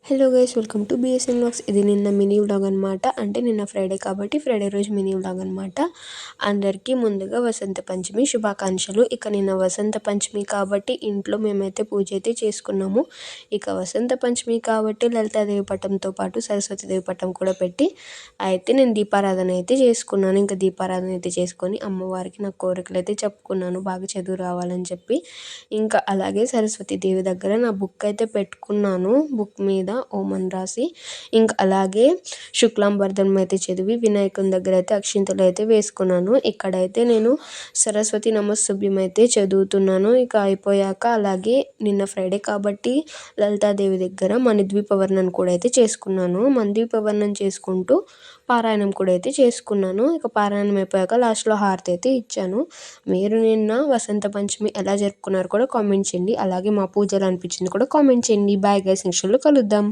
Hello guys, welcome to BSN vlogs. ఇది నిన్న mini vlog అనమాట. అంటే నిన్న ఫ్రైడే కాబట్టి ఫ్రైడే రోజు మినీ వ్లాగ్ అనమాట. అందరికీ ముందుగా వసంత పంచమి శుభాకాంక్షలు. ఇక నిన్న వసంత పంచమి కాబట్టి ఇంట్లో మేమైతే పూజ అయితే చేసుకున్నాము. ఇక వసంత పంచమి కాబట్టి లలితాదేవి పటంతో పాటు సరస్వతీదేవి పటం కూడా పెట్టి అయితే నేను దీపారాధన అయితే చేసుకున్నాను. ఇంకా దీపారాధన అయితే చేసుకొని అమ్మవారికి నా కోరికలు అయితే చెప్పుకున్నాను, బాగా చదువు రావాలని చెప్పి. ఇంకా అలాగే సరస్వతీదేవి దగ్గర నా బుక్ అయితే పెట్టుకున్నాను. బుక్ మీద ఓం అని రాసి ఇంకా అలాగే శుక్లాంబరధనం అయితే చదివి వినాయకుని దగ్గర అయితే అక్షింతలు అయితే వేసుకున్నాను. ఇక్కడైతే నేను సరస్వతి నమస్తుభ్యం అయితే చదువుతున్నాను. ఇక అయిపోయాక అలాగే నిన్న ఫ్రైడే కాబట్టి లలితాదేవి దగ్గర మణిద్వీప వర్ణన కూడా అయితే చేసుకున్నాను. మణిద్వీప వర్ణన చేసుకుంటూ పారాయణం కూడా అయితే చేసుకున్నాను. ఇక పారాయణం అయిపోయాక లాస్ట్లో హారతి అయితే ఇచ్చాను. మీరు నిన్న వసంత పంచమి ఎలా జరుపుకున్నారు కూడా కామెంట్ చేయండి. అలాగే మా పూజలు అనిపించింది కూడా కామెంట్ చేయండి. బాయ్ గైస్, నెక్స్ట్లో కలుద్దాం.